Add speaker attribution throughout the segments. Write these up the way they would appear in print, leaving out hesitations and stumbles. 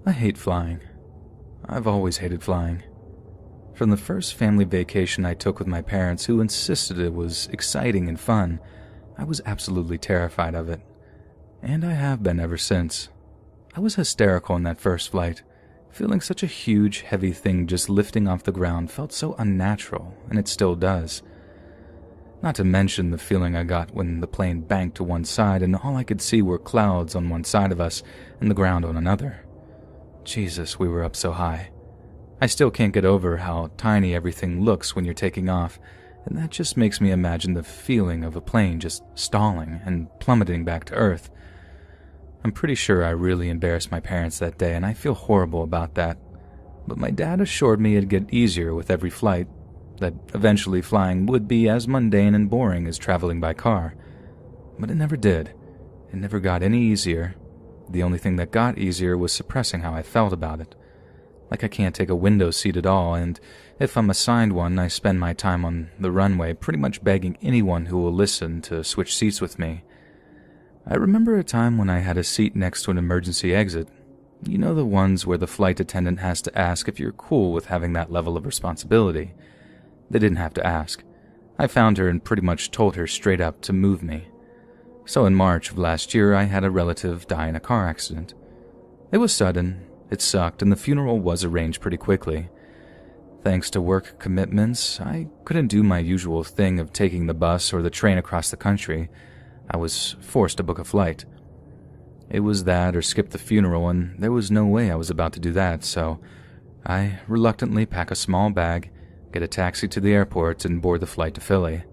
Speaker 1: I hate flying. I've always hated flying. From the first family vacation I took with my parents, who insisted it was exciting and fun, I was absolutely terrified of it. And I have been ever since. I was hysterical in that first flight. Feeling such a huge, heavy thing just lifting off the ground felt so unnatural, and it still does. Not to mention the feeling I got when the plane banked to one side and all I could see were clouds on one side of us and the ground on another. Jesus, we were up so high. I still can't get over how tiny everything looks when you're taking off, and that just makes me imagine the feeling of a plane just stalling and plummeting back to Earth. I'm pretty sure I really embarrassed my parents that day, and I feel horrible about that. But my dad assured me it'd get easier with every flight, that eventually flying would be as mundane and boring as traveling by car. But it never did. It never got any easier. The only thing that got easier was suppressing how I felt about it. Like I can't take a window seat at all, and if I'm assigned one, I spend my time on the runway pretty much begging anyone who will listen to switch seats with me. I remember a time when I had a seat next to an emergency exit. You know, the ones where the flight attendant has to ask if you're cool with having that level of responsibility. They didn't have to ask. I found her and pretty much told her straight up to move me. So in March of last year, I had a relative die in a car accident. It was sudden, it sucked, and the funeral was arranged pretty quickly. Thanks to work commitments, I couldn't do my usual thing of taking the bus or the train across the country. I was forced to book a flight. It was that or skip the funeral, and there was no way I was about to do that, so I reluctantly pack a small bag, get a taxi to the airport, and board the flight to Philly.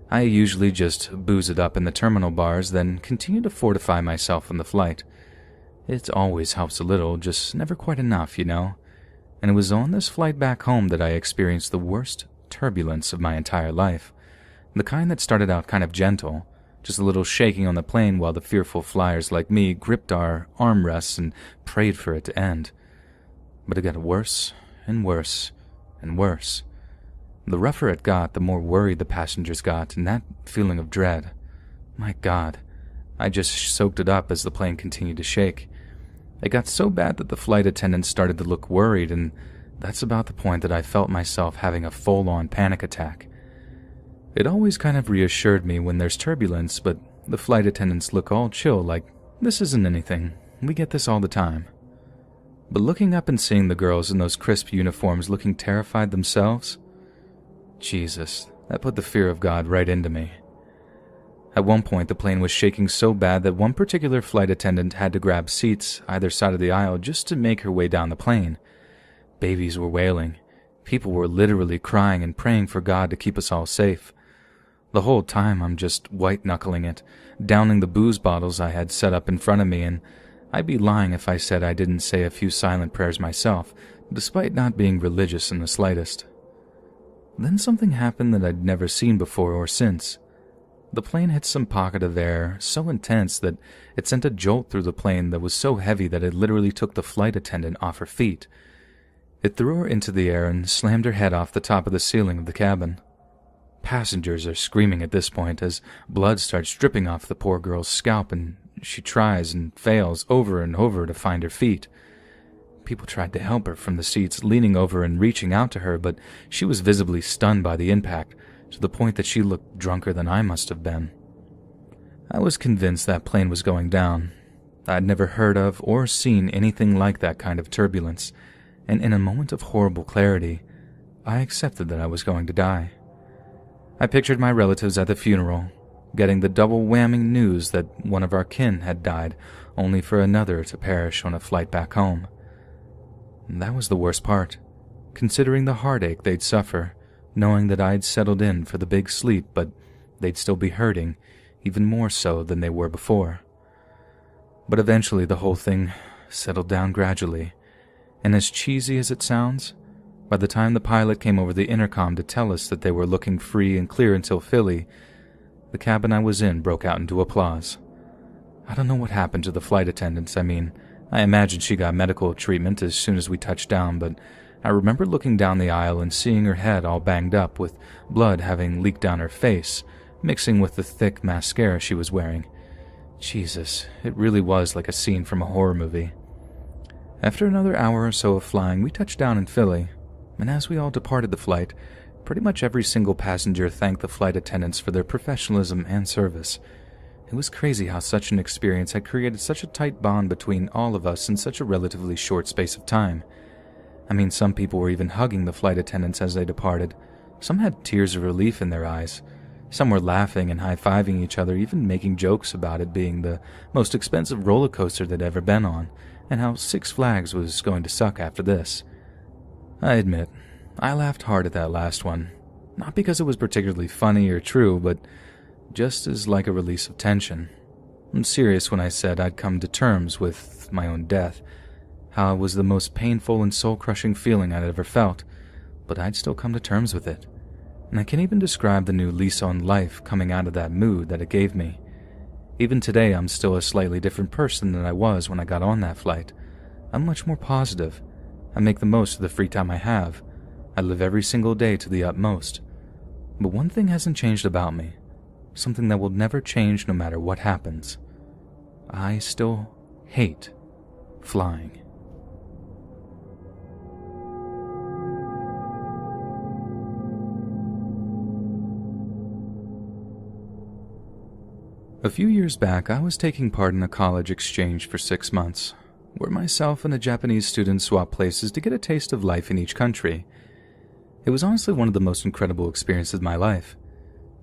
Speaker 1: I usually just booze it up in the terminal bars, then continue to fortify myself on the flight. It always helps a little, just never quite enough, you know? And it was on this flight back home that I experienced the worst turbulence of my entire life. The kind that started out kind of gentle, just a little shaking on the plane while the fearful flyers like me gripped our armrests and prayed for it to end. But it got worse and worse and worse. The rougher it got, the more worried the passengers got, and that feeling of dread. My God, I just soaked it up as the plane continued to shake. It got so bad that the flight attendants started to look worried, and that's about the point that I felt myself having a full-on panic attack. It always kind of reassured me when there's turbulence, but the flight attendants look all chill like, this isn't anything, we get this all the time. But looking up and seeing the girls in those crisp uniforms looking terrified themselves, Jesus, that put the fear of God right into me. At one point, the plane was shaking so bad that one particular flight attendant had to grab seats either side of the aisle just to make her way down the plane. Babies were wailing. People were literally crying and praying for God to keep us all safe. The whole time, I'm just white-knuckling it, downing the booze bottles I had set up in front of me, and I'd be lying if I said I didn't say a few silent prayers myself, despite not being religious in the slightest. Then something happened that I'd never seen before or since. The plane hit some pocket of air so intense that it sent a jolt through the plane that was so heavy that it literally took the flight attendant off her feet. It threw her into the air and slammed her head off the top of the ceiling of the cabin. Passengers are screaming at this point as blood starts dripping off the poor girl's scalp, and she tries and fails over and over to find her feet. People tried to help her from the seats, leaning over and reaching out to her, but she was visibly stunned by the impact, to the point that she looked drunker than I must have been. I was convinced that plane was going down. I'd never heard of or seen anything like that kind of turbulence, and in a moment of horrible clarity, I accepted that I was going to die. I pictured my relatives at the funeral, getting the double whamming news that one of our kin had died, only for another to perish on a flight back home. That was the worst part, considering the heartache they'd suffer, knowing that I'd settled in for the big sleep, but they'd still be hurting, even more so than they were before. But eventually the whole thing settled down gradually, and as cheesy as it sounds, by the time the pilot came over the intercom to tell us that they were looking free and clear until Philly, the cabin I was in broke out into applause. I don't know what happened to the flight attendants. I mean, I imagine she got medical treatment as soon as we touched down, but I remember looking down the aisle and seeing her head all banged up, with blood having leaked down her face, mixing with the thick mascara she was wearing. Jesus, it really was like a scene from a horror movie. After another hour or so of flying, we touched down in Philly, and as we all departed the flight, pretty much every single passenger thanked the flight attendants for their professionalism and service. It was crazy how such an experience had created such a tight bond between all of us in such a relatively short space of time. I mean, some people were even hugging the flight attendants as they departed. Some had tears of relief in their eyes. Some were laughing and high-fiving each other, even making jokes about it being the most expensive roller coaster they'd ever been on, and how Six Flags was going to suck after this. I admit, I laughed hard at that last one, not because it was particularly funny or true, but just as like a release of tension. I'm serious when I said I'd come to terms with my own death, how it was the most painful and soul-crushing feeling I'd ever felt, but I'd still come to terms with it. And I can't even describe the new lease on life coming out of that mood that it gave me. Even today, I'm still a slightly different person than I was when I got on that flight. I'm much more positive. I make the most of the free time I have. I live every single day to the utmost. But one thing hasn't changed about me. Something that will never change no matter what happens. I still hate flying. A few years back, I was taking part in a college exchange for 6 months, where myself and a Japanese student swapped places to get a taste of life in each country. It was honestly one of the most incredible experiences of my life.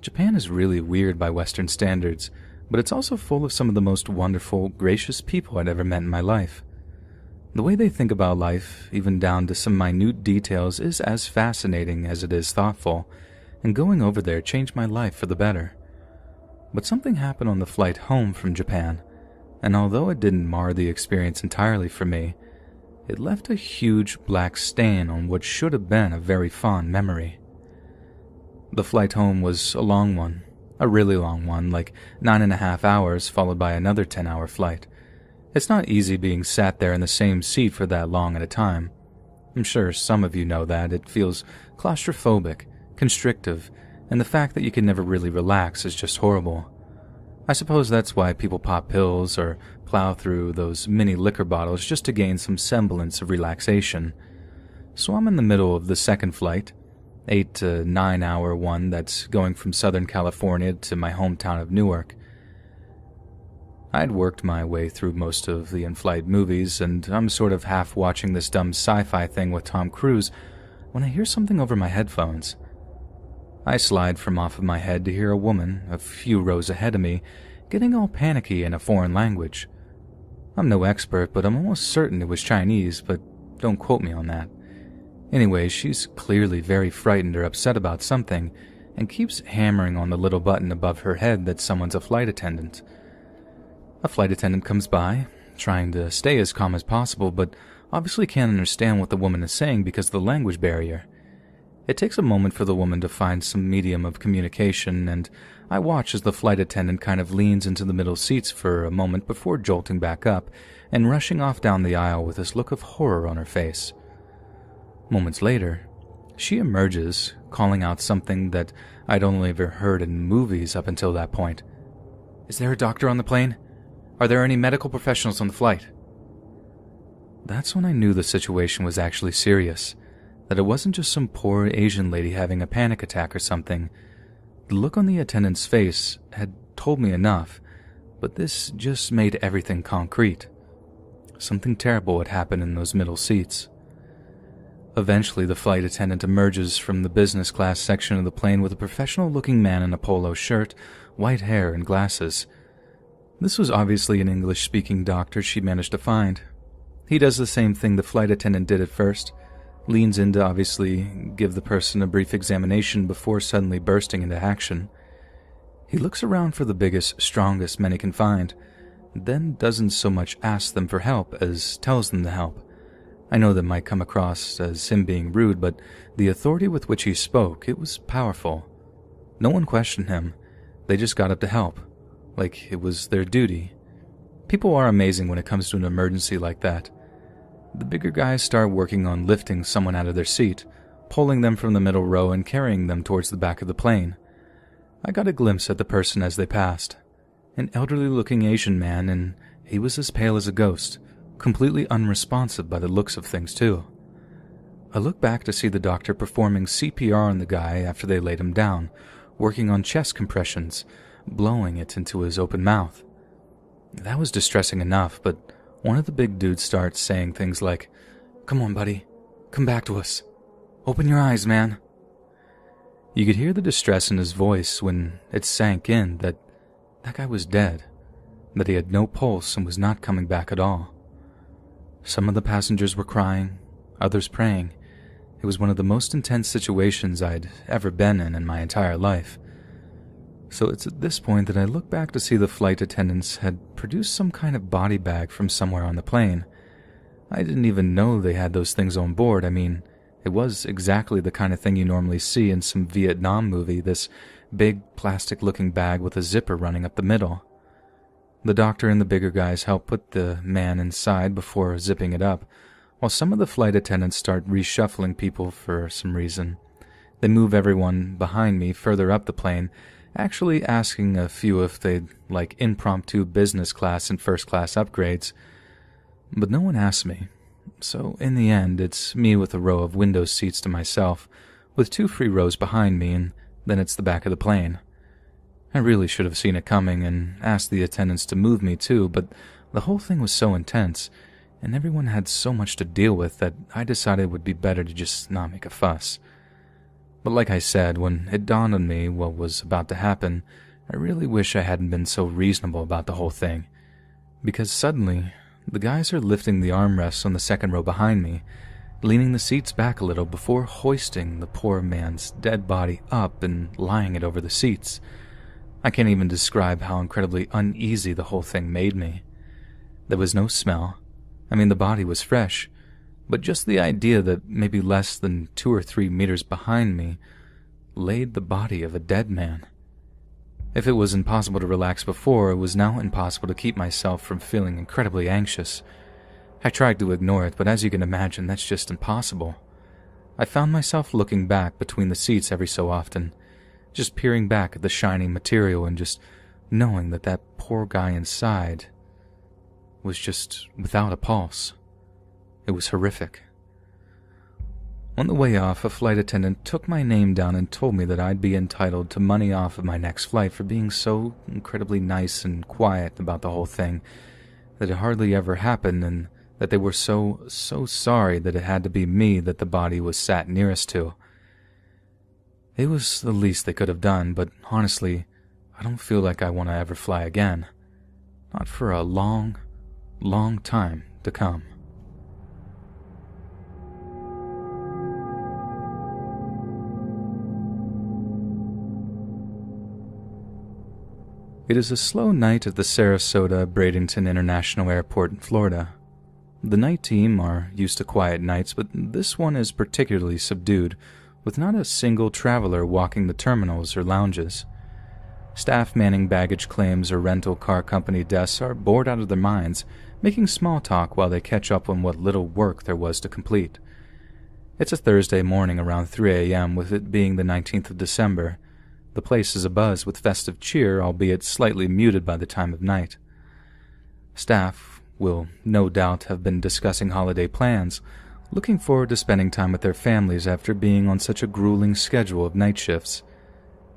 Speaker 1: Japan is really weird by Western standards, but it's also full of some of the most wonderful, gracious people I'd ever met in my life. The way they think about life, even down to some minute details, is as fascinating as it is thoughtful, and going over there changed my life for the better. But something happened on the flight home from Japan, and although it didn't mar the experience entirely for me, it left a huge black stain on what should have been a very fond memory. The flight home was a long one, a really long one, like 9.5 hours followed by another 10-hour flight. It's not easy being sat there in the same seat for that long at a time. I'm sure some of you know that. It feels claustrophobic, constrictive, and the fact that you can never really relax is just horrible. I suppose that's why people pop pills or plow through those mini liquor bottles just to gain some semblance of relaxation. So I'm in the middle of the second flight, 8 to 9 hour one that's going from Southern California to my hometown of Newark. I'd worked my way through most of the in-flight movies, and I'm sort of half watching this dumb sci-fi thing with Tom Cruise when I hear something over my headphones. I slide from off of my head to hear a woman, a few rows ahead of me, getting all panicky in a foreign language. I'm no expert, but I'm almost certain it was Chinese, but don't quote me on that. Anyway, she's clearly very frightened or upset about something, and keeps hammering on the little button above her head that someone's a flight attendant. A flight attendant comes by, trying to stay as calm as possible, but obviously can't understand what the woman is saying because of the language barrier. It takes a moment for the woman to find some medium of communication, and I watch as the flight attendant kind of leans into the middle seats for a moment before jolting back up and rushing off down the aisle with this look of horror on her face. Moments later, she emerges, calling out something that I'd only ever heard in movies up until that point. "Is there a doctor on the plane? Are there any medical professionals on the flight?" That's when I knew the situation was actually serious. That it wasn't just some poor Asian lady having a panic attack or something. The look on the attendant's face had told me enough, but this just made everything concrete. Something terrible had happened in those middle seats. Eventually, the flight attendant emerges from the business class section of the plane with a professional-looking man in a polo shirt, white hair, and glasses. This was obviously an English-speaking doctor she managed to find. He does the same thing the flight attendant did at first, leans in to obviously give the person a brief examination before suddenly bursting into action. He looks around for the biggest, strongest men he can find, then doesn't so much ask them for help as tells them to help. I know that might come across as him being rude, but the authority with which he spoke, it was powerful. No one questioned him. They just got up to help, like it was their duty. People are amazing when it comes to an emergency like that. The bigger guys start working on lifting someone out of their seat, pulling them from the middle row and carrying them towards the back of the plane. I got a glimpse at the person as they passed. An elderly-looking Asian man, and he was as pale as a ghost, completely unresponsive by the looks of things too. I look back to see the doctor performing CPR on the guy after they laid him down, working on chest compressions, blowing it into his open mouth. That was distressing enough, but one of the big dudes starts saying things like, "Come on, buddy. Come back to us. Open your eyes, man." You could hear the distress in his voice when it sank in that guy was dead, that he had no pulse and was not coming back at all. Some of the passengers were crying, others praying. It was one of the most intense situations I'd ever been in my entire life. So it's at this point that I look back to see the flight attendants had produced some kind of body bag from somewhere on the plane. I didn't even know they had those things on board. I mean, it was exactly the kind of thing you normally see in some Vietnam movie, this big plastic-looking bag with a zipper running up the middle. The doctor and the bigger guys help put the man inside before zipping it up, while some of the flight attendants start reshuffling people for some reason. They move everyone behind me further up the plane, actually asking a few if they'd like impromptu business class and first class upgrades. But no one asked me, so in the end it's me with a row of window seats to myself, with 2 free rows behind me, and then it's the back of the plane. I really should have seen it coming and asked the attendants to move me too, but the whole thing was so intense, and everyone had so much to deal with that I decided it would be better to just not make a fuss. But like I said, when it dawned on me what was about to happen, I really wish I hadn't been so reasonable about the whole thing, because suddenly the guys are lifting the armrests on the second row behind me, leaning the seats back a little before hoisting the poor man's dead body up and lying it over the seats. I can't even describe how incredibly uneasy the whole thing made me. There was no smell. I mean, the body was fresh, but just the idea that maybe less than 2 or 3 meters behind me laid the body of a dead man. If it was impossible to relax before, it was now impossible to keep myself from feeling incredibly anxious. I tried to ignore it, but as you can imagine, that's just impossible. I found myself looking back between the seats every so often, just peering back at the shining material and just knowing that that poor guy inside was just without a pulse. It was horrific. On the way off, a flight attendant took my name down and told me that I'd be entitled to money off of my next flight for being so incredibly nice and quiet about the whole thing, that it hardly ever happened, and that they were so sorry that it had to be me that the body was sat nearest to. It was the least they could have done, but honestly, I don't feel like I want to ever fly again. Not for a long time to come. It is a slow night at the Sarasota-Bradenton International Airport in Florida. The night team are used to quiet nights, but this one is particularly subdued, with not a single traveler walking the terminals or lounges. Staff manning baggage claims or rental car company desks are bored out of their minds, making small talk while they catch up on what little work there was to complete. It's a Thursday morning around 3 a.m., with it being the 19th of December. The place is abuzz with festive cheer, albeit slightly muted by the time of night. Staff will no doubt have been discussing holiday plans, looking forward to spending time with their families after being on such a grueling schedule of night shifts.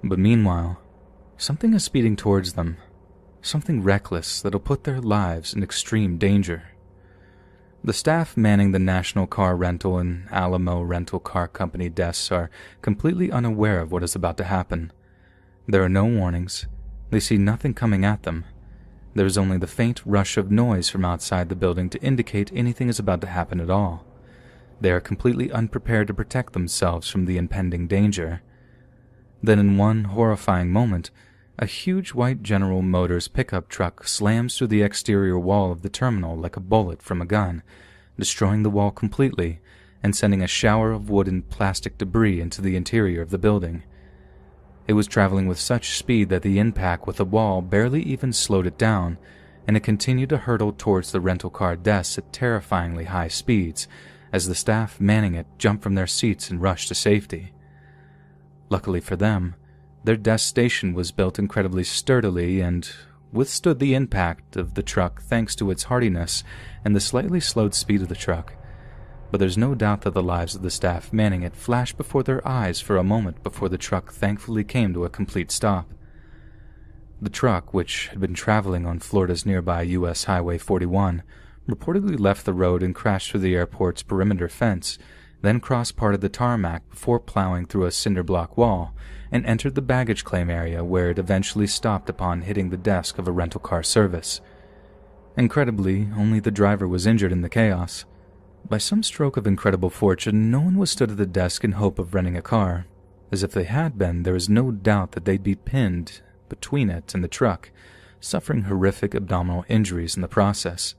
Speaker 1: But meanwhile, something is speeding towards them, something reckless that'll put their lives in extreme danger. The staff manning the National Car Rental and Alamo Rental Car Company desks are completely unaware of what is about to happen. There are no warnings. They see nothing coming at them. There is only the faint rush of noise from outside the building to indicate anything is about to happen at all. They are completely unprepared to protect themselves from the impending danger. Then in one horrifying moment, a huge white General Motors pickup truck slams through the exterior wall of the terminal like a bullet from a gun, destroying the wall completely and sending a shower of wood and plastic debris into the interior of the building. It was traveling with such speed that the impact with the wall barely even slowed it down, and it continued to hurtle towards the rental car desks at terrifyingly high speeds, as the staff manning it jumped from their seats and rushed to safety. Luckily for them, their desk station was built incredibly sturdily and, withstood the impact of the truck thanks to its hardiness and the slightly slowed speed of the truck. But there's no doubt that the lives of the staff manning it flashed before their eyes for a moment before the truck thankfully came to a complete stop. The truck, which had been traveling on Florida's nearby U.S. Highway 41, reportedly left the road and crashed through the airport's perimeter fence, then crossed part of the tarmac before plowing through a cinder block wall and entered the baggage claim area where it eventually stopped upon hitting the desk of a rental car service. Incredibly, only the driver was injured in the chaos. By some stroke of incredible fortune, no one was stood at the desk in hope of renting a car, as if they had been, there is no doubt that they'd be pinned between it and the truck, suffering horrific abdominal injuries in the process.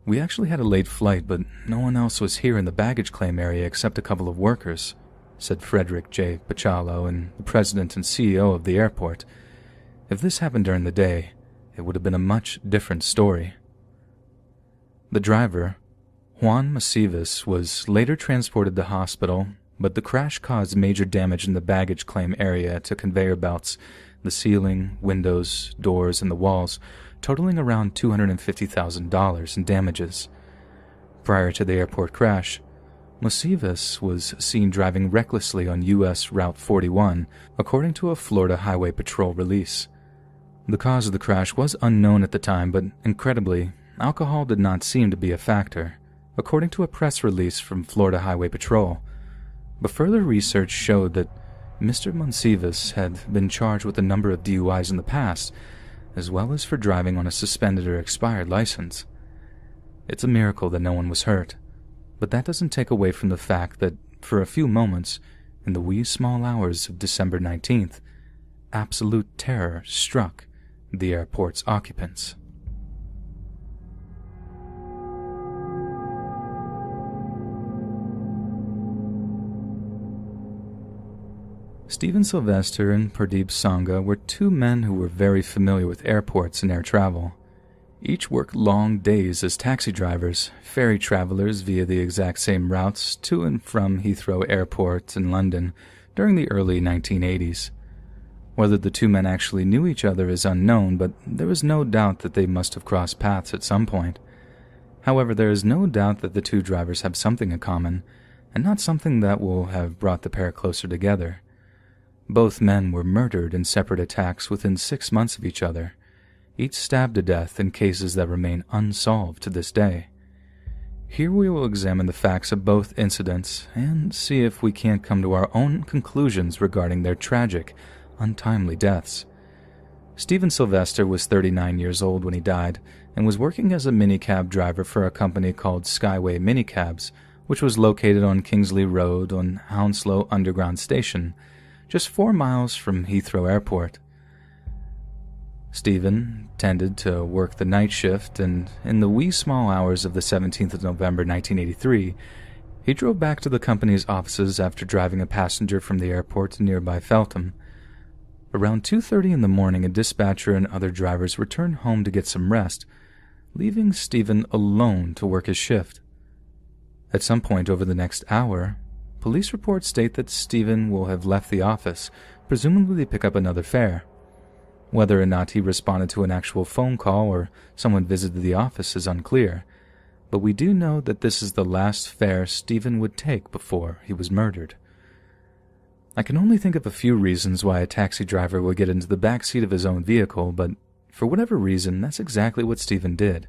Speaker 1: We actually had a late flight, but no one else was here in the baggage claim area except a couple of workers, said Frederick J. Pachalo, and the president and CEO of the airport. If this happened during the day, it would have been a much different story. The driver, Juan Macivas, was later transported to hospital, but the crash caused major damage in the baggage claim area to conveyor belts, the ceiling, windows, doors, and the walls, totaling around $250,000 in damages. Prior to the airport crash, Macivas was seen driving recklessly on U.S. Route 41, according to a Florida Highway Patrol release. The cause of the crash was unknown at the time, but incredibly, alcohol did not seem to be a factor, according to a press release from Florida Highway Patrol. But further research showed that Mr. Macivas had been charged with a number of DUIs in the past, as well as for driving on a suspended or expired license. It's a miracle that no one was hurt, but that doesn't take away from the fact that, for a few moments, in the wee small hours of December 19th, absolute terror struck the airport's occupants. Stephen Sylvester and Pardeep Sangha were two men who were very familiar with airports and air travel. Each worked long days as taxi drivers, ferry travelers via the exact same routes to and from Heathrow Airport in London during the early 1980s. Whether the two men actually knew each other is unknown, but there is no doubt that they must have crossed paths at some point. However, there is no doubt that the two drivers have something in common, and not something that will have brought the pair closer together. Both men were murdered in separate attacks within 6 months of each other, each stabbed to death in cases that remain unsolved to this day. Here we will examine the facts of both incidents and see if we can't come to our own conclusions regarding their tragic, untimely deaths. Stephen Sylvester was 39 years old when he died and was working as a minicab driver for a company called Skyway Minicabs, which was located on Kingsley Road on Hounslow Underground Station, just 4 miles from Heathrow Airport. Stephen tended to work the night shift, and in the wee small hours of the 17th of November 1983, he drove back to the company's offices after driving a passenger from the airport to nearby Feltham. Around 2:30 in the morning, a dispatcher and other drivers returned home to get some rest, leaving Stephen alone to work his shift. At some point over the next hour, police reports state that Stephen will have left the office, presumably to pick up another fare. Whether or not he responded to an actual phone call or someone visited the office is unclear, but we do know that this is the last fare Stephen would take before he was murdered. I can only think of a few reasons why a taxi driver would get into the back seat of his own vehicle, but for whatever reason, that's exactly what Stephen did.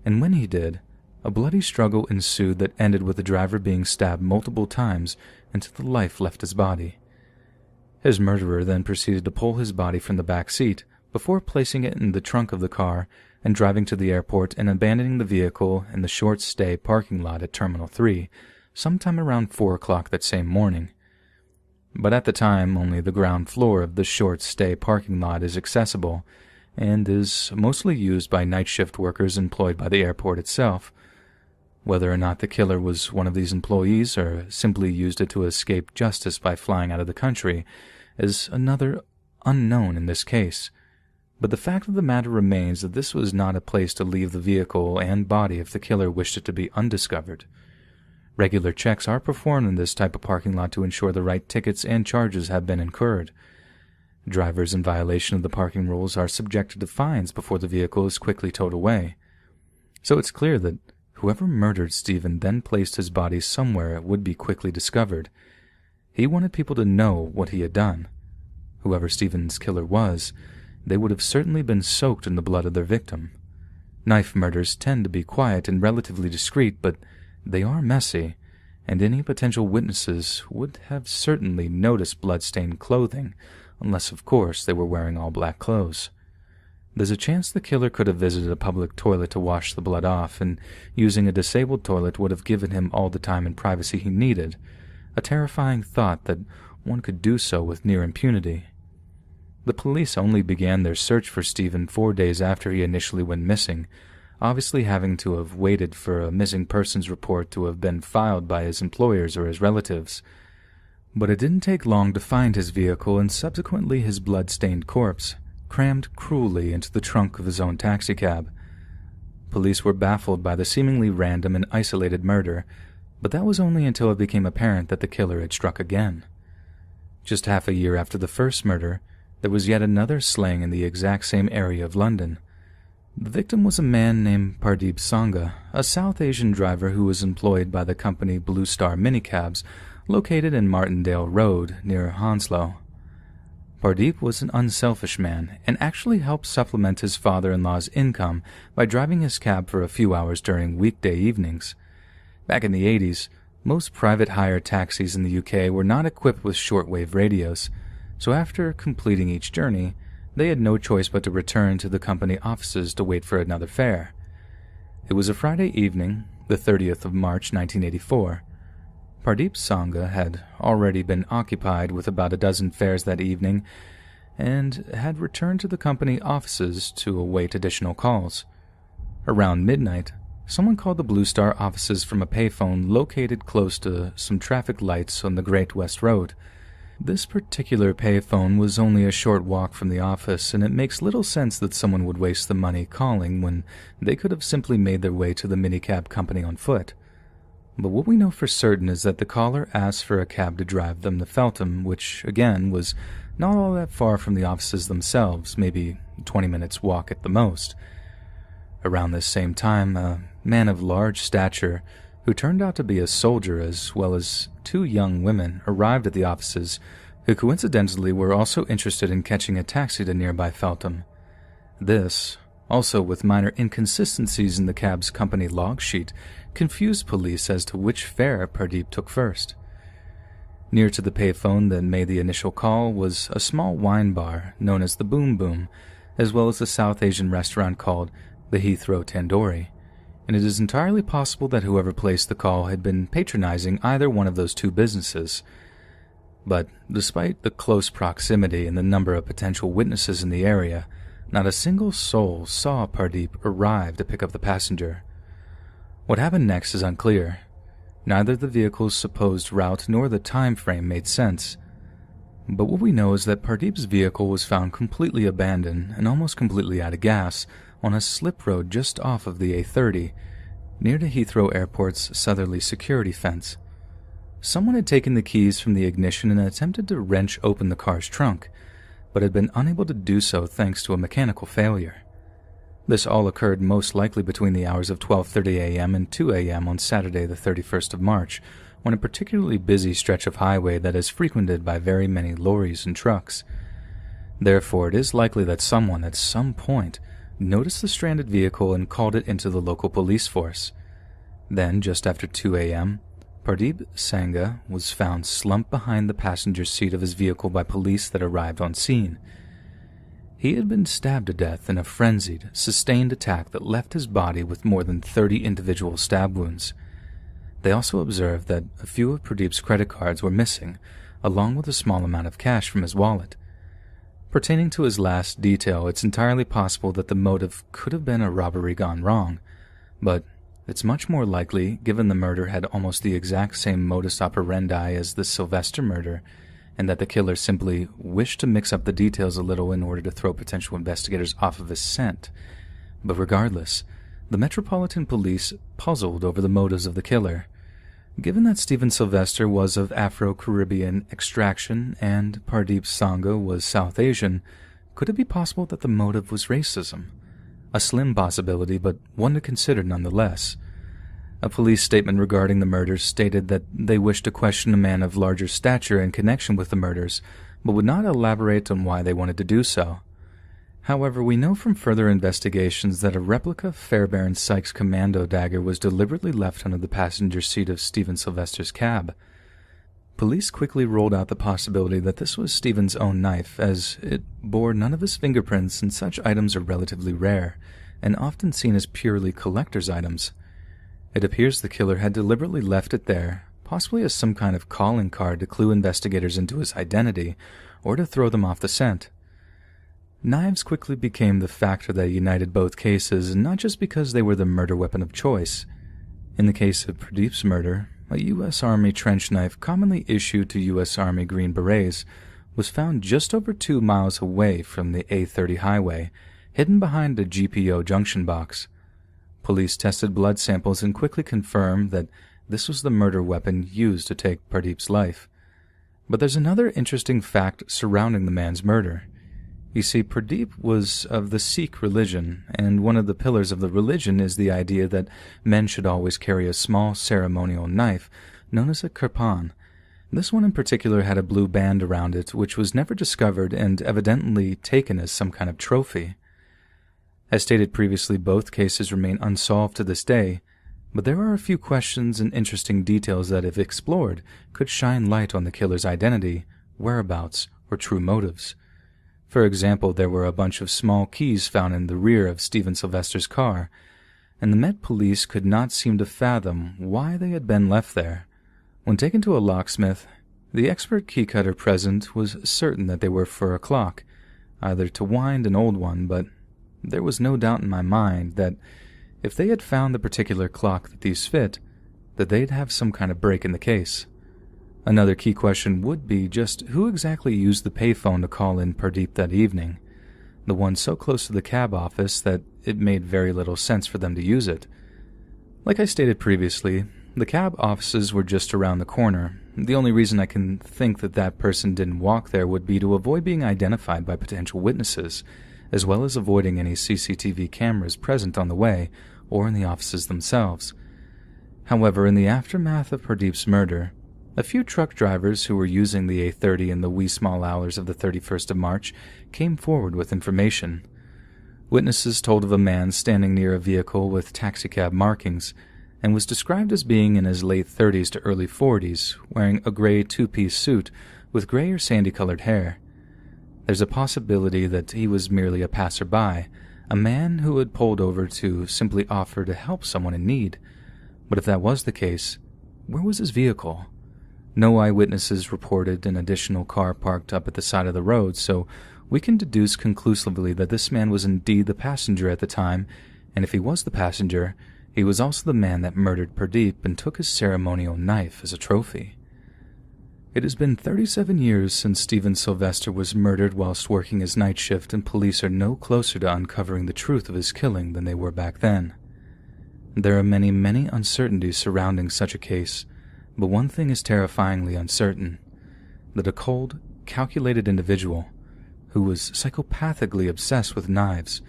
Speaker 1: And when he did, a bloody struggle ensued that ended with the driver being stabbed multiple times until the life left his body. His murderer then proceeded to pull his body from the back seat before placing it in the trunk of the car and driving to the airport and abandoning the vehicle in the short-stay parking lot at Terminal 3 sometime around 4 o'clock that same morning. But at the time, only the ground floor of the short-stay parking lot is accessible and is mostly used by night shift workers employed by the airport itself. Whether or not the killer was one of these employees or simply used it to escape justice by flying out of the country is another unknown in this case. But the fact of the matter remains that this was not a place to leave the vehicle and body if the killer wished it to be undiscovered. Regular checks are performed in this type of parking lot to ensure the right tickets and charges have been incurred. Drivers in violation of the parking rules are subjected to fines before the vehicle is quickly towed away. So it's clear that whoever murdered Stephen then placed his body somewhere it would be quickly discovered. He wanted people to know what he had done. Whoever Stephen's killer was, they would have certainly been soaked in the blood of their victim. Knife murders tend to be quiet and relatively discreet, but they are messy, and any potential witnesses would have certainly noticed blood-stained clothing, unless, of course, they were wearing all black clothes. There's a chance the killer could have visited a public toilet to wash the blood off, and using a disabled toilet would have given him all the time and privacy he needed, a terrifying thought that one could do so with near impunity. The police only began their search for Stephen 4 days after he initially went missing, obviously having to have waited for a missing persons report to have been filed by his employers or his relatives. But it didn't take long to find his vehicle and subsequently his blood-stained corpse, crammed cruelly into the trunk of his own taxicab. Police were baffled by the seemingly random and isolated murder, but that was only until it became apparent that the killer had struck again. Just half a year after the first murder, there was yet another slaying in the exact same area of London. The victim was a man named Pardeep Sangha, a South Asian driver who was employed by the company Blue Star Minicabs, located in Martindale Road near Hounslow. Pardeep was an unselfish man and actually helped supplement his father-in-law's income by driving his cab for a few hours during weekday evenings. Back in the 80s, most private hire taxis in the UK were not equipped with shortwave radios, so after completing each journey, they had no choice but to return to the company offices to wait for another fare. It was a Friday evening, the 30th of March 1984. Pardeep Sangha had already been occupied with about a dozen fares that evening and had returned to the company offices to await additional calls. Around midnight, someone called the Blue Star offices from a payphone located close to some traffic lights on the Great West Road. This particular payphone was only a short walk from the office, and it makes little sense that someone would waste the money calling when they could have simply made their way to the minicab company on foot. But what we know for certain is that the caller asked for a cab to drive them to Feltham, which, again, was not all that far from the offices themselves, maybe 20 minutes walk at the most. Around this same time, a man of large stature, who turned out to be a soldier as well as 2 young women, arrived at the offices, who coincidentally were also interested in catching a taxi to nearby Feltham. This, also with minor inconsistencies in the cab's company log sheet, confused police as to which fare Pardeep took first. Near to the payphone that made the initial call was a small wine bar known as the Boom Boom, as well as a South Asian restaurant called the Heathrow Tandoori, and it is entirely possible that whoever placed the call had been patronizing either one of those 2 businesses. But despite the close proximity and the number of potential witnesses in the area, not a single soul saw Pardeep arrive to pick up the passenger. What happened next is unclear. Neither the vehicle's supposed route nor the time frame made sense. But what we know is that Pardeep's vehicle was found completely abandoned and almost completely out of gas on a slip road just off of the A30, near to Heathrow Airport's southerly security fence. Someone had taken the keys from the ignition and attempted to wrench open the car's trunk, but had been unable to do so thanks to a mechanical failure. This all occurred most likely between the hours of 12:30 a.m. and 2 a.m. on Saturday the 31st of March, on a particularly busy stretch of highway that is frequented by very many lorries and trucks. Therefore, it is likely that someone at some point noticed the stranded vehicle and called it into the local police force. Then, just after 2 a.m., Pardeep Sangha was found slumped behind the passenger seat of his vehicle by police that arrived on scene. He had been stabbed to death in a frenzied, sustained attack that left his body with more than 30 individual stab wounds. They also observed that a few of Pardeep's credit cards were missing, along with a small amount of cash from his wallet. Pertaining to his last detail, it's entirely possible that the motive could have been a robbery gone wrong, but it's much more likely, given the murder had almost the exact same modus operandi as the Sylvester murder, and that the killer simply wished to mix up the details a little in order to throw potential investigators off of his scent. But regardless, the Metropolitan Police puzzled over the motives of the killer. Given that Stephen Sylvester was of Afro-Caribbean extraction and Pardeep Sangha was South Asian, could it be possible that the motive was racism? A slim possibility, but one to consider nonetheless. A police statement regarding the murders stated that they wished to question a man of larger stature in connection with the murders, but would not elaborate on why they wanted to do so. However, we know from further investigations that a replica Fairbairn Sykes commando dagger was deliberately left under the passenger seat of Stephen Sylvester's cab. Police quickly ruled out the possibility that this was Stephen's own knife, as it bore none of his fingerprints, and such items are relatively rare, and often seen as purely collector's items. It appears the killer had deliberately left it there, possibly as some kind of calling card to clue investigators into his identity, or to throw them off the scent. Knives quickly became the factor that united both cases, and not just because they were the murder weapon of choice. In the case of Pardeep's murder, a U.S. Army trench knife commonly issued to U.S. Army Green Berets was found just over 2 miles away from the A30 highway, hidden behind a GPO junction box. Police tested blood samples and quickly confirmed that this was the murder weapon used to take Pardeep's life. But there's another interesting fact surrounding the man's murder. You see, Pardeep was of the Sikh religion, and one of the pillars of the religion is the idea that men should always carry a small ceremonial knife, known as a kirpan. This one in particular had a blue band around it, which was never discovered and evidently taken as some kind of trophy. As stated previously, both cases remain unsolved to this day, but there are a few questions and interesting details that, if explored, could shine light on the killer's identity, whereabouts, or true motives. For example, there were a bunch of small keys found in the rear of Stephen Sylvester's car, and the Met Police could not seem to fathom why they had been left there. When taken to a locksmith, the expert key cutter present was certain that they were for a clock, either to wind an old one, but there was no doubt in my mind that if they had found the particular clock that these fit, that they'd have some kind of break in the case. Another key question would be just who exactly used the payphone to call in Pardeep that evening, the one so close to the cab office that it made very little sense for them to use it. Like I stated previously, the cab offices were just around the corner. The only reason I can think that that person didn't walk there would be to avoid being identified by potential witnesses, as well as avoiding any CCTV cameras present on the way or in the offices themselves. However, in the aftermath of Pardeep's murder, a few truck drivers who were using the A30 in the wee small hours of the 31st of March came forward with information. Witnesses told of a man standing near a vehicle with taxicab markings, and was described as being in his late 30s to early 40s, wearing a gray two-piece suit with gray or sandy-colored hair. There's a possibility that he was merely a passerby, a man who had pulled over to simply offer to help someone in need. But if that was the case, where was his vehicle? No eyewitnesses reported an additional car parked up at the side of the road, so we can deduce conclusively that this man was indeed the passenger at the time, and if he was the passenger, he was also the man that murdered Pardeep and took his ceremonial knife as a trophy. It has been 37 years since Stephen Sylvester was murdered whilst working his night shift, and police are no closer to uncovering the truth of his killing than they were back then. There are many, many uncertainties surrounding such a case, but one thing is terrifyingly uncertain, that a cold, calculated individual, who was psychopathically obsessed with knives,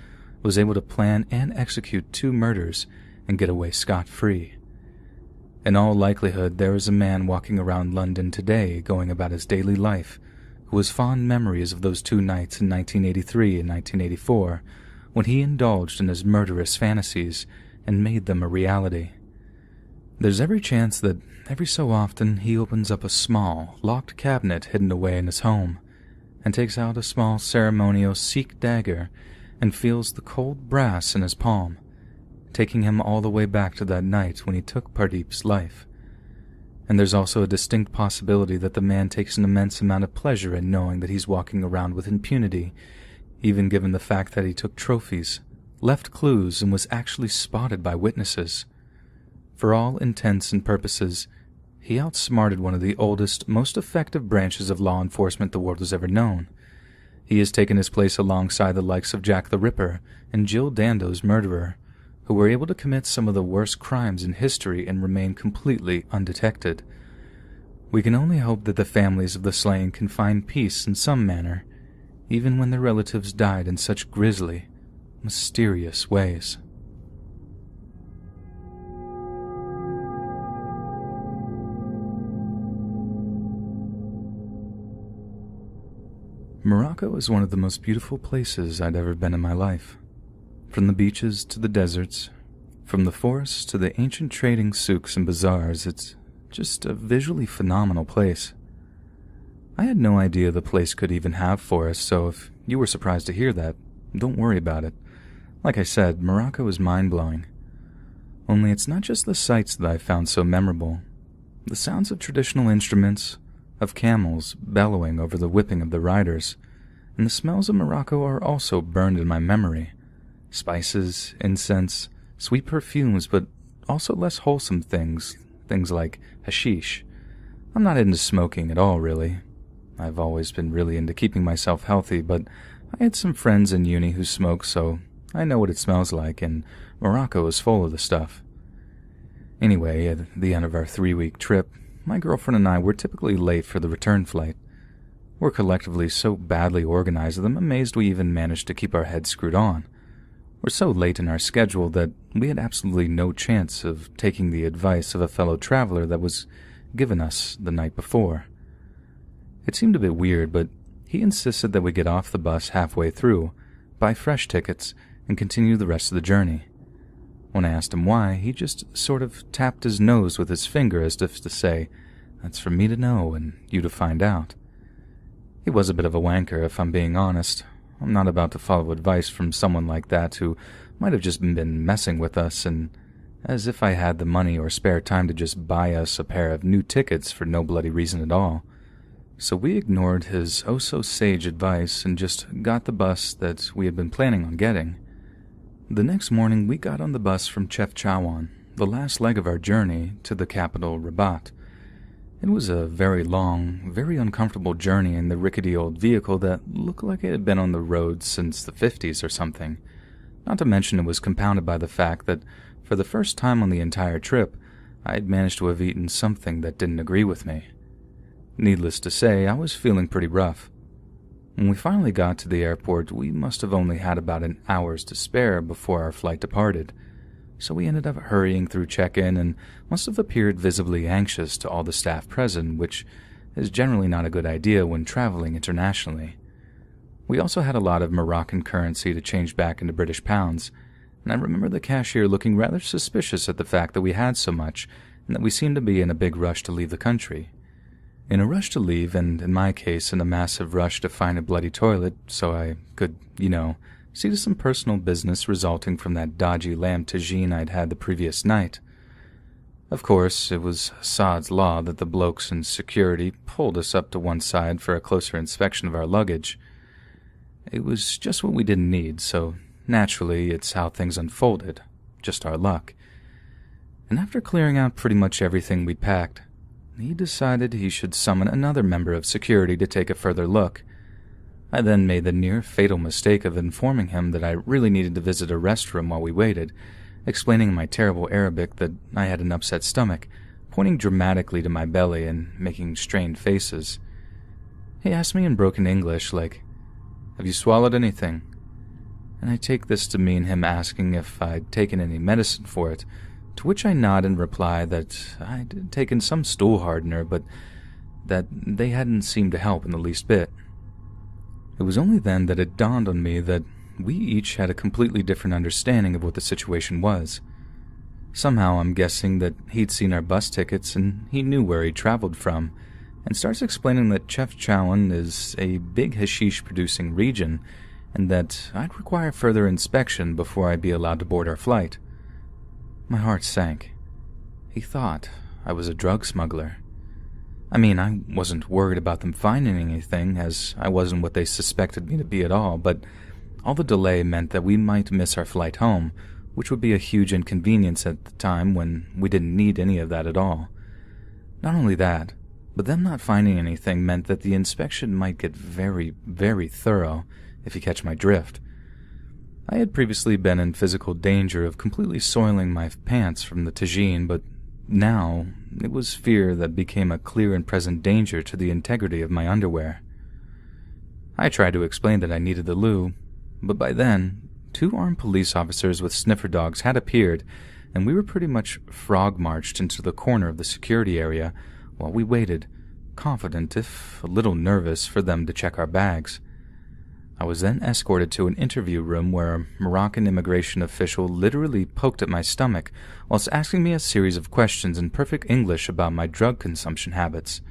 Speaker 1: was able to plan and execute 2 murders and get away scot-free. In all likelihood, there is a man walking around London today going about his daily life who has fond memories of those 2 nights in 1983 and 1984 when he indulged in his murderous fantasies and made them a reality. There's every chance that every so often he opens up a small, locked cabinet hidden away in his home and takes out a small ceremonial Sikh dagger and feels the cold brass in his palm, taking him all the way back to that night when he took Pardeep's life. And there's also a distinct possibility that the man takes an immense amount of pleasure in knowing that he's walking around with impunity, even given the fact that he took trophies, left clues, and was actually spotted by witnesses. For all intents and purposes, he outsmarted one of the oldest, most effective branches of law enforcement the world has ever known. He has taken his place alongside the likes of Jack the Ripper and Jill Dando's murderer, who were able to commit some of the worst crimes in history and remain completely undetected. We can only hope that the families of the slain can find peace in some manner, even when their relatives died in such grisly, mysterious ways. Morocco is one of the most beautiful places I'd ever been in my life. From the beaches to the deserts, from the forests to the ancient trading souks and bazaars, it's just a visually phenomenal place. I had no idea the place could even have forests, so if you were surprised to hear that, don't worry about it. Like I said, Morocco is mind-blowing. Only it's not just the sights that I found so memorable. The sounds of traditional instruments, of camels bellowing over the whipping of the riders, and the smells of Morocco are also burned in my memory. Spices, incense, sweet perfumes, but also less wholesome things like hashish. I'm not into smoking at all, really. I've always been really into keeping myself healthy, but I had some friends in uni who smoke, so I know what it smells like, and Morocco is full of the stuff. Anyway, at the end of our 3-week trip, my girlfriend and I were typically late for the return flight. We're collectively so badly organized that I'm amazed we even managed to keep our heads screwed on. We're so late in our schedule that we had absolutely no chance of taking the advice of a fellow traveler that was given us the night before. It seemed a bit weird, but he insisted that we get off the bus halfway through, buy fresh tickets, and continue the rest of the journey. When I asked him why, he just sort of tapped his nose with his finger as if to say, "That's for me to know and you to find out." He was a bit of a wanker, if I'm being honest. I'm not about to follow advice from someone like that who might have just been messing with us, and as if I had the money or spare time to just buy us a pair of new tickets for no bloody reason at all. So we ignored his oh-so-sage advice and just got the bus that we had been planning on getting. The next morning, we got on the bus from Chefchaouen, the last leg of our journey to the capital, Rabat. It was a very long, very uncomfortable journey in the rickety old vehicle that looked like it had been on the road since the 50s or something. Not to mention it was compounded by the fact that, for the first time on the entire trip, I had managed to have eaten something that didn't agree with me. Needless to say, I was feeling pretty rough. When we finally got to the airport, we must have only had about an hour's to spare before our flight departed, so we ended up hurrying through check-in and must have appeared visibly anxious to all the staff present, which is generally not a good idea when traveling internationally. We also had a lot of Moroccan currency to change back into British pounds, and I remember the cashier looking rather suspicious at the fact that we had so much and that we seemed to be in a big rush to leave the country. In a rush to leave, and in my case, in a massive rush to find a bloody toilet so I could, see to some personal business resulting from that dodgy lamb tagine I'd had the previous night. Of course, it was Sod's law that the blokes in security pulled us up to one side for a closer inspection of our luggage. It was just what we didn't need, so naturally it's how things unfolded, just our luck. And after clearing out pretty much everything we'd packed, he decided he should summon another member of security to take a further look. I then made the near-fatal mistake of informing him that I really needed to visit a restroom while we waited, explaining in my terrible Arabic that I had an upset stomach, pointing dramatically to my belly and making strained faces. He asked me in broken English, like, "Have you swallowed anything?" And I take this to mean him asking if I'd taken any medicine for it, to which I nod and reply that I'd taken some stool hardener, but that they hadn't seemed to help in the least bit. It was only then that it dawned on me that we each had a completely different understanding of what the situation was. Somehow I'm guessing that he'd seen our bus tickets and he knew where he'd traveled from, and starts explaining that Chefchaouen is a big hashish-producing region and that I'd require further inspection before I'd be allowed to board our flight. My heart sank. He thought I was a drug smuggler. I mean, I wasn't worried about them finding anything, as I wasn't what they suspected me to be at all, but all the delay meant that we might miss our flight home, which would be a huge inconvenience at the time when we didn't need any of that at all. Not only that, but them not finding anything meant that the inspection might get very, very thorough, if you catch my drift. I had previously been in physical danger of completely soiling my pants from the tagine, but now it was fear that became a clear and present danger to the integrity of my underwear. I tried to explain that I needed the loo, but by then, 2 armed police officers with sniffer dogs had appeared, and we were pretty much frog-marched into the corner of the security area while we waited, confident, if a little nervous, for them to check our bags. I was then escorted to an interview room where a Moroccan immigration official literally poked at my stomach whilst asking me a series of questions in perfect English about my drug consumption habits.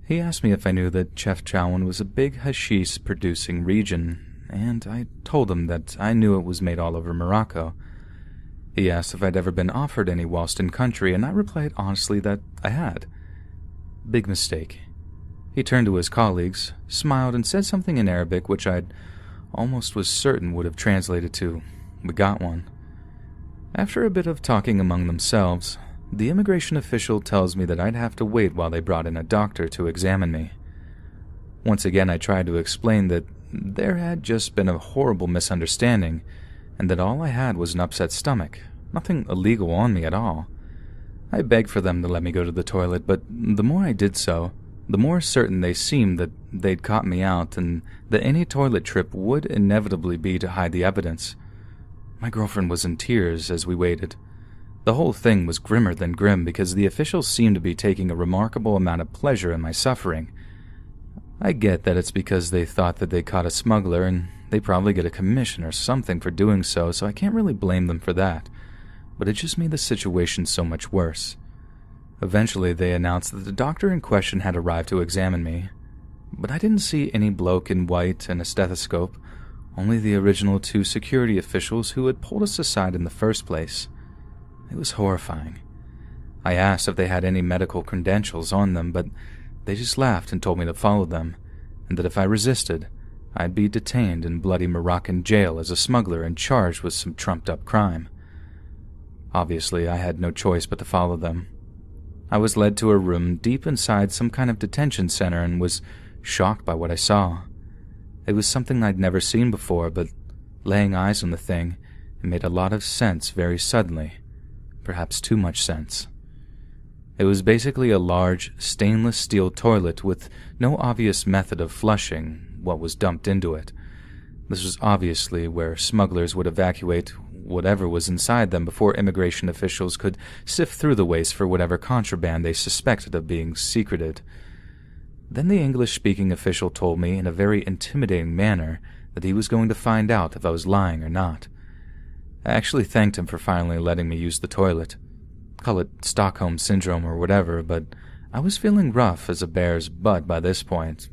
Speaker 1: He asked me if I knew that Chefchaouen was a big hashish-producing region, and I told him that I knew it was made all over Morocco. He asked if I'd ever been offered any whilst in country, and I replied honestly that I had. Big mistake. He turned to his colleagues, smiled, and said something in Arabic which I'd almost was certain would have translated to, "We got one." After a bit of talking among themselves, the immigration official tells me that I'd have to wait while they brought in a doctor to examine me. Once again, I tried to explain that there had just been a horrible misunderstanding, and that all I had was an upset stomach, nothing illegal on me at all. I begged for them to let me go to the toilet, but the more I did so, the more certain they seemed that they'd caught me out and that any toilet trip would inevitably be to hide the evidence. My girlfriend was in tears as we waited. The whole thing was grimmer than grim because the officials seemed to be taking a remarkable amount of pleasure in my suffering. I get that it's because they thought that they caught a smuggler and they probably get a commission or something for doing so, so I can't really blame them for that. But it just made the situation so much worse. Eventually, they announced that the doctor in question had arrived to examine me, but I didn't see any bloke in white and a stethoscope, only the original 2 security officials who had pulled us aside in the first place. It was horrifying. I asked if they had any medical credentials on them, but they just laughed and told me to follow them, and that if I resisted, I'd be detained in bloody Moroccan jail as a smuggler and charged with some trumped-up crime. Obviously, I had no choice but to follow them. I was led to a room deep inside some kind of detention center and was shocked by what I saw. It was something I'd never seen before, but laying eyes on the thing, it made a lot of sense very suddenly, perhaps too much sense. It was basically a large, stainless steel toilet with no obvious method of flushing what was dumped into it. This was obviously where smugglers would evacuate whatever was inside them before immigration officials could sift through the waste for whatever contraband they suspected of being secreted. Then the English-speaking official told me in a very intimidating manner that he was going to find out if I was lying or not. I actually thanked him for finally letting me use the toilet. Call it Stockholm Syndrome or whatever, but I was feeling rough as a bear's butt by this point.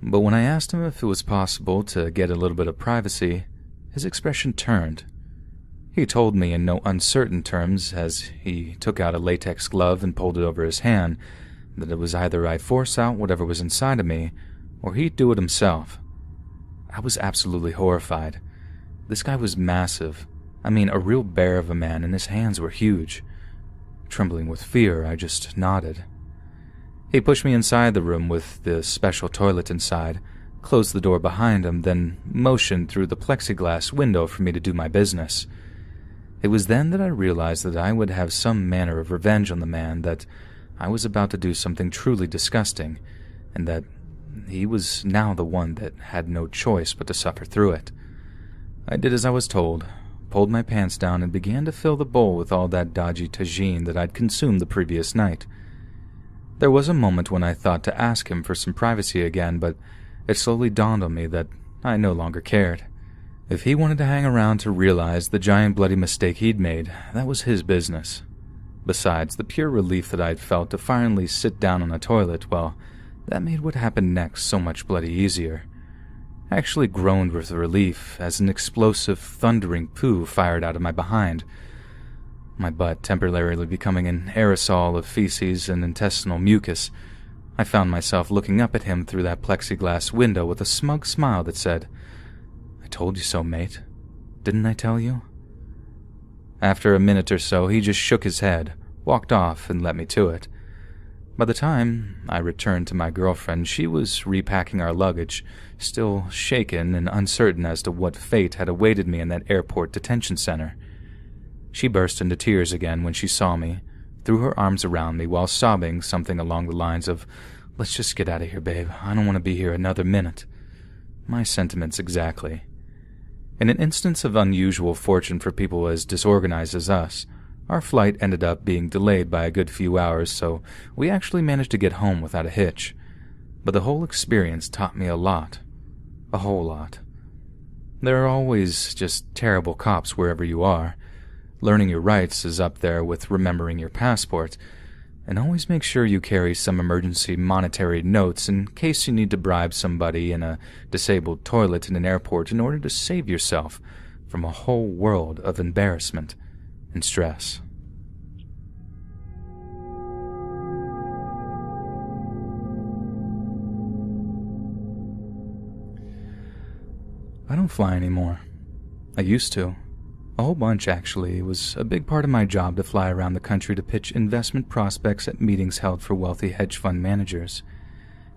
Speaker 1: But when I asked him if it was possible to get a little bit of privacy, his expression turned. He told me in no uncertain terms, as he took out a latex glove and pulled it over his hand, that it was either I force out whatever was inside of me, or he'd do it himself. I was absolutely horrified. This guy was massive. I mean, a real bear of a man, and his hands were huge. Trembling with fear, I just nodded. He pushed me inside the room with the special toilet inside, closed the door behind him, then motioned through the plexiglass window for me to do my business. It was then that I realized that I would have some manner of revenge on the man, that I was about to do something truly disgusting, and that he was now the one that had no choice but to suffer through it. I did as I was told, pulled my pants down, and began to fill the bowl with all that dodgy tagine that I'd consumed the previous night. There was a moment when I thought to ask him for some privacy again, but it slowly dawned on me that I no longer cared. If he wanted to hang around to realize the giant bloody mistake he'd made, that was his business. Besides, the pure relief that I'd felt to finally sit down on a toilet, well, that made what happened next so much bloody easier. I actually groaned with relief as an explosive, thundering poo fired out of my behind, my butt temporarily becoming an aerosol of feces and intestinal mucus. I found myself looking up at him through that plexiglass window with a smug smile that said, "I told you so, mate. Didn't I tell you?" After a minute or so, he just shook his head, walked off, and let me to it. By the time I returned to my girlfriend, she was repacking our luggage, still shaken and uncertain as to what fate had awaited me in that airport detention center. She burst into tears again when she saw me, threw her arms around me while sobbing something along the lines of, "Let's just get out of here, babe. I don't want to be here another minute." My sentiments exactly. In an instance of unusual fortune for people as disorganized as us, our flight ended up being delayed by a good few hours, so we actually managed to get home without a hitch. But the whole experience taught me a lot. A whole lot. There are always just terrible cops wherever you are. Learning your rights is up there with remembering your passport, and always make sure you carry some emergency monetary notes in case you need to bribe somebody in a disabled toilet in an airport in order to save yourself from a whole world of embarrassment and stress. I don't fly anymore. I used to. A whole bunch, actually. It was a big part of my job to fly around the country to pitch investment prospects at meetings held for wealthy hedge fund managers.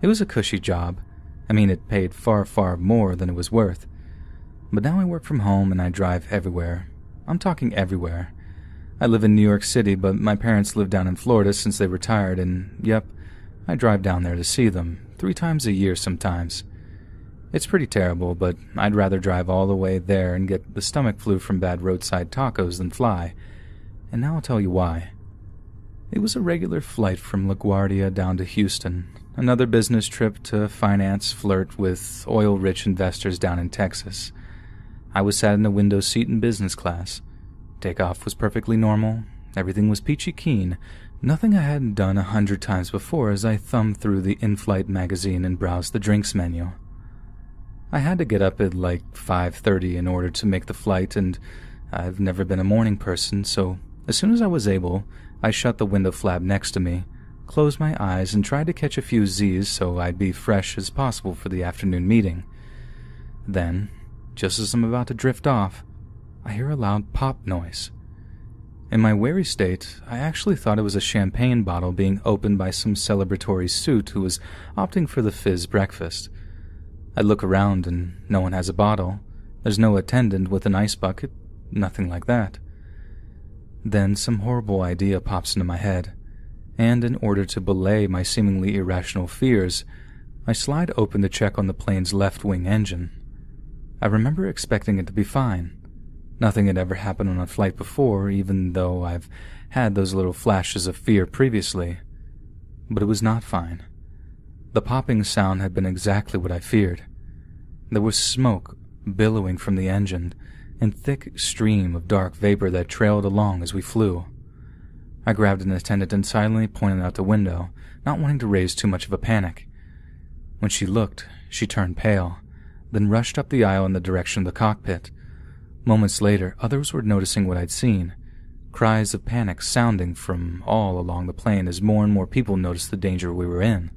Speaker 1: It was a cushy job. I mean, it paid far, far more than it was worth. But now I work from home and I drive everywhere. I'm talking everywhere. I live in New York City, but my parents live down in Florida since they retired, and yep, I drive down there to see them, 3 times a year sometimes. It's pretty terrible, but I'd rather drive all the way there and get the stomach flu from bad roadside tacos than fly, and now I'll tell you why. It was a regular flight from LaGuardia down to Houston, another business trip to finance flirt with oil-rich investors down in Texas. I was sat in a window seat in business class. Takeoff was perfectly normal, everything was peachy keen, nothing I hadn't done 100 times before as I thumbed through the in-flight magazine and browsed the drinks menu. I had to get up at like 5:30 in order to make the flight, and I've never been a morning person, so as soon as I was able, I shut the window flap next to me, closed my eyes, and tried to catch a few Z's so I'd be fresh as possible for the afternoon meeting. Then, just as I'm about to drift off, I hear a loud pop noise. In my wary state, I actually thought it was a champagne bottle being opened by some celebratory suit who was opting for the fizz breakfast. I look around and no one has a bottle. There's no attendant with an ice bucket, nothing like that. Then some horrible idea pops into my head, and in order to belay my seemingly irrational fears, I slide open to check on the plane's left-wing engine. I remember expecting it to be fine. Nothing had ever happened on a flight before, even though I've had those little flashes of fear previously. But it was not fine. The popping sound had been exactly what I feared. There was smoke billowing from the engine, and thick stream of dark vapor that trailed along as we flew. I grabbed an attendant and silently pointed out the window, not wanting to raise too much of a panic. When she looked, she turned pale, then rushed up the aisle in the direction of the cockpit. Moments later, others were noticing what I'd seen, cries of panic sounding from all along the plane as more and more people noticed the danger we were in.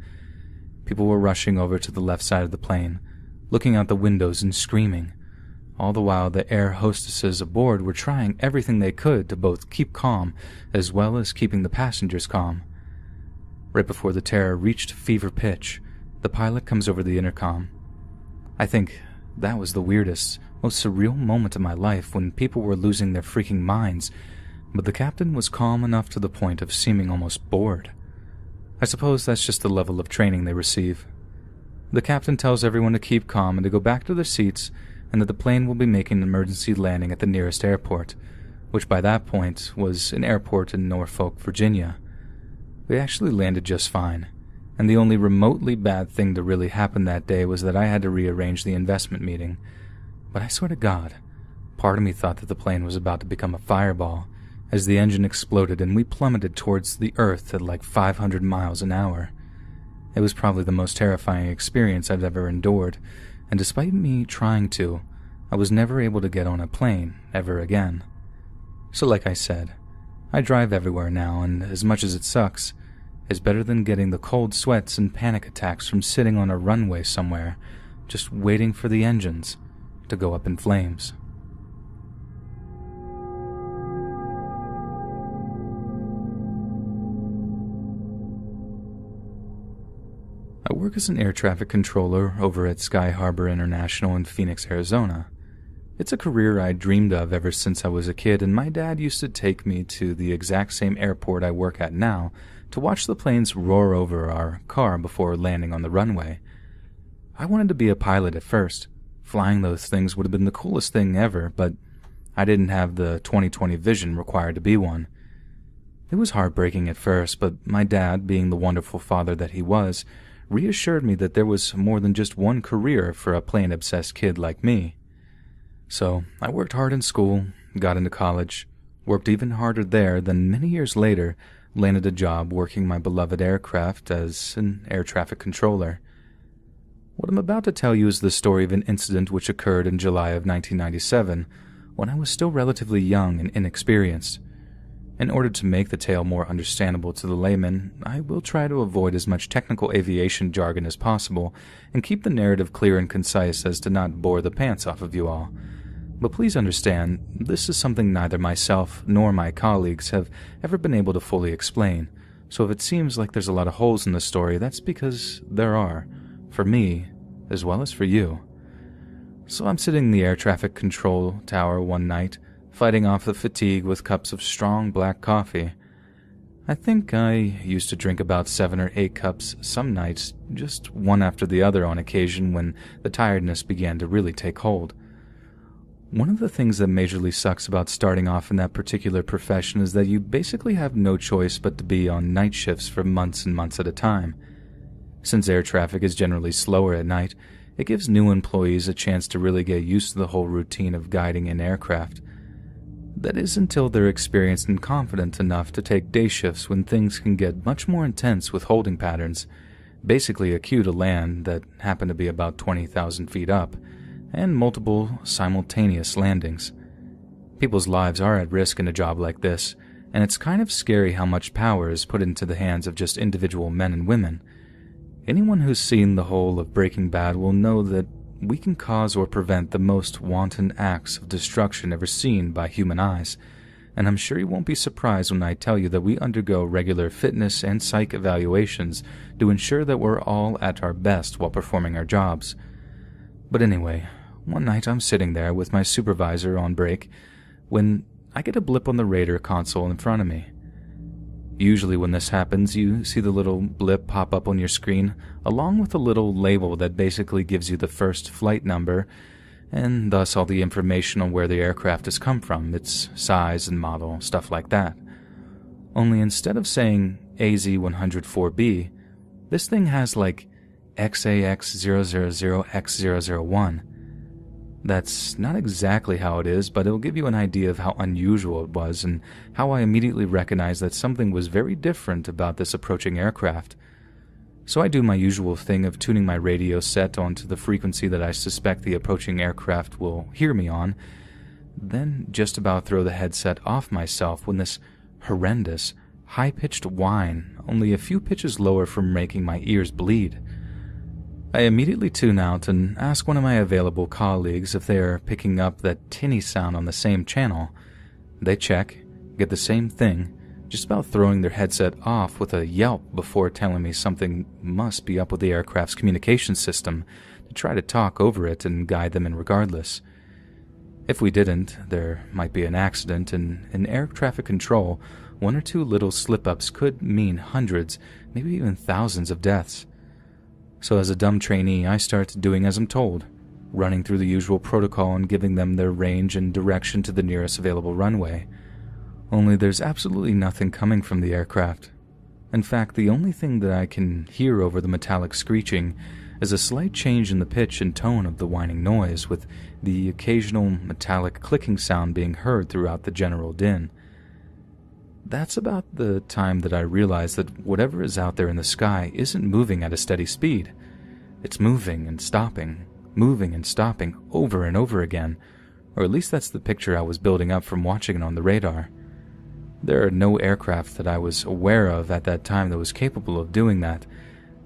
Speaker 1: People were rushing over to the left side of the plane, looking out the windows and screaming. All the while, the air hostesses aboard were trying everything they could to both keep calm as well as keeping the passengers calm. Right before the terror reached fever pitch, the pilot comes over the intercom. I think that was the weirdest, most surreal moment of my life when people were losing their freaking minds, but the captain was calm enough to the point of seeming almost bored. I suppose that's just the level of training they receive. The captain tells everyone to keep calm and to go back to their seats, and that the plane will be making an emergency landing at the nearest airport, which by that point was an airport in Norfolk, Virginia. We actually landed just fine, and the only remotely bad thing to really happen that day was that I had to rearrange the investment meeting. But I swear to God, part of me thought that the plane was about to become a fireball, as the engine exploded and we plummeted towards the earth at like 500 miles an hour. It was probably the most terrifying experience I've ever endured, and despite me trying to, I was never able to get on a plane ever again. So like I said, I drive everywhere now, and as much as it sucks, it's better than getting the cold sweats and panic attacks from sitting on a runway somewhere, just waiting for the engines to go up in flames. I work as an air traffic controller over at Sky Harbor International in Phoenix, Arizona. It's a career I dreamed of ever since I was a kid, and my dad used to take me to the exact same airport I work at now to watch the planes roar over our car before landing on the runway. I wanted to be a pilot at first. Flying those things would have been the coolest thing ever, but I didn't have the 20/20 vision required to be one. It was heartbreaking at first, but my dad, being the wonderful father that he was, reassured me that there was more than just one career for a plane-obsessed kid like me. So I worked hard in school, got into college, worked even harder there, then many years later landed a job working my beloved aircraft as an air traffic controller. What I'm about to tell you is the story of an incident which occurred in July of 1997, when I was still relatively young and inexperienced. In order to make the tale more understandable to the layman, I will try to avoid as much technical aviation jargon as possible and keep the narrative clear and concise as to not bore the pants off of you all. But please understand, this is something neither myself nor my colleagues have ever been able to fully explain, so if it seems like there's a lot of holes in the story, that's because there are, for me, as well as for you. So I'm sitting in the air traffic control tower one night, fighting off the fatigue with cups of strong black coffee. I think I used to drink about 7 or 8 cups some nights, just one after the other on occasion when the tiredness began to really take hold. One of the things that majorly sucks about starting off in that particular profession is that you basically have no choice but to be on night shifts for months and months at a time. Since air traffic is generally slower at night, it gives new employees a chance to really get used to the whole routine of guiding an aircraft. That is until they're experienced and confident enough to take day shifts when things can get much more intense with holding patterns, basically a cue to land that happen to be about 20,000 feet up, and multiple simultaneous landings. People's lives are at risk in a job like this, and it's kind of scary how much power is put into the hands of just individual men and women. Anyone who's seen the whole of Breaking Bad will know that we can cause or prevent the most wanton acts of destruction ever seen by human eyes, and I'm sure you won't be surprised when I tell you that we undergo regular fitness and psych evaluations to ensure that we're all at our best while performing our jobs. But anyway, one night I'm sitting there with my supervisor on break when I get a blip on the radar console in front of me. Usually when this happens, you see the little blip pop up on your screen, along with a little label that basically gives you the first flight number, and thus all the information on where the aircraft has come from, its size and model, stuff like that. Only instead of saying AZ-104B, this thing has like XAX000X001. That's not exactly how it is, but it'll give you an idea of how unusual it was and how I immediately recognized that something was very different about this approaching aircraft. So I do my usual thing of tuning my radio set onto the frequency that I suspect the approaching aircraft will hear me on, then just about throw the headset off myself when this horrendous, high-pitched whine, only a few pitches lower from making my ears bleed. I immediately tune out and ask one of my available colleagues if they are picking up that tinny sound on the same channel. They check, get the same thing, just about throwing their headset off with a yelp before telling me something must be up with the aircraft's communication system to try to talk over it and guide them in regardless. If we didn't, there might be an accident, and in air traffic control, 1 or 2 little slip-ups could mean hundreds, maybe even thousands of deaths. So as a dumb trainee, I start doing as I'm told, running through the usual protocol and giving them their range and direction to the nearest available runway. Only there's absolutely nothing coming from the aircraft. In fact, the only thing that I can hear over the metallic screeching is a slight change in the pitch and tone of the whining noise, with the occasional metallic clicking sound being heard throughout the general din. That's about the time that I realize that whatever is out there in the sky isn't moving at a steady speed. It's moving and stopping over and over again, or at least that's the picture I was building up from watching it on the radar. There are no aircraft that I was aware of at that time that was capable of doing that,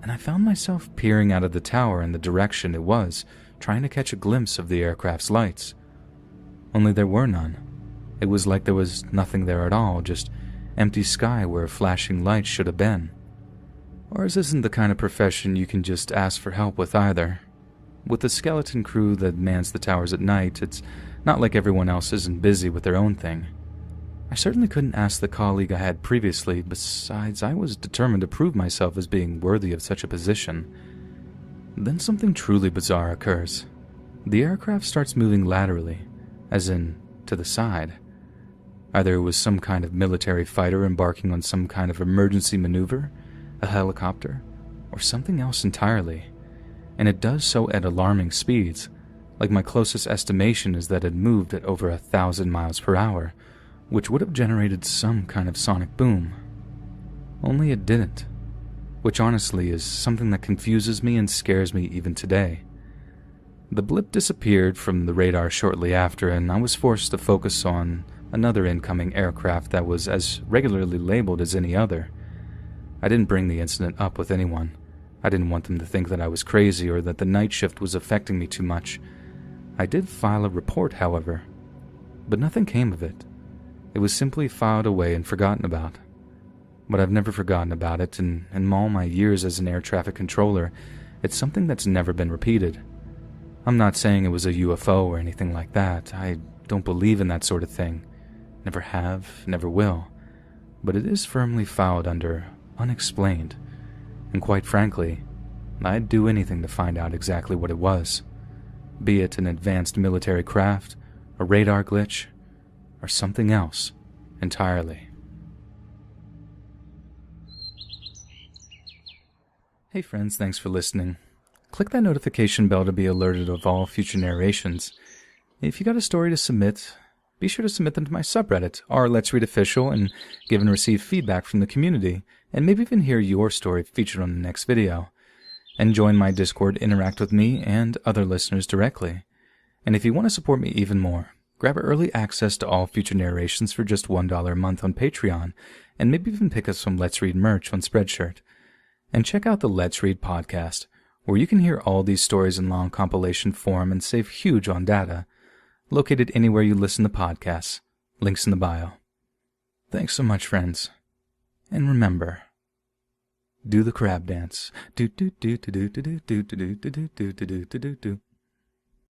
Speaker 1: and I found myself peering out of the tower in the direction it was, trying to catch a glimpse of the aircraft's lights. Only there were none. It was like there was nothing there at all, just empty sky where flashing lights should have been. Ours isn't the kind of profession you can just ask for help with either. With the skeleton crew that mans the towers at night, it's not like everyone else isn't busy with their own thing. I certainly couldn't ask the colleague I had previously, besides I was determined to prove myself as being worthy of such a position. Then something truly bizarre occurs. The aircraft starts moving laterally, as in, to the side. Either it was some kind of military fighter embarking on some kind of emergency maneuver, a helicopter, or something else entirely. And it does so at alarming speeds. Like my closest estimation is that it moved at over 1,000 miles per hour, which would have generated some kind of sonic boom. Only it didn't, which honestly is something that confuses me and scares me even today. The blip disappeared from the radar shortly after, and I was forced to focus on another incoming aircraft that was as regularly labeled as any other. I didn't bring the incident up with anyone. I didn't want them to think that I was crazy or that the night shift was affecting me too much. I did file a report, however, but nothing came of it. It was simply filed away and forgotten about. But I've never forgotten about it, and in all my years as an air traffic controller, it's something that's never been repeated. I'm not saying it was a UFO or anything like that. I don't believe in that sort of thing. Never have, never will. But it is firmly filed under unexplained. And quite frankly, I'd do anything to find out exactly what it was. Be it an advanced military craft, a radar glitch, or something else entirely. Hey friends, thanks for listening. Click that notification bell to be alerted of all future narrations. If you got a story to submit, be sure to submit them to my subreddit, r/Let's Read Official, and give and receive feedback from the community, and maybe even hear your story featured on the next video. And join my Discord, interact with me and other listeners directly. And if you want to support me even more, grab early access to all future narrations for just $1 a month on Patreon, and maybe even pick up some Let's Read merch on Spreadshirt. And check out the Let's Read podcast, where you can hear all these stories in long compilation form and save huge on data. Located anywhere you listen to podcasts. Links in the bio. Thanks so much, friends. And remember, do the crab dance. Do do do do do do do do do do do do do do do do.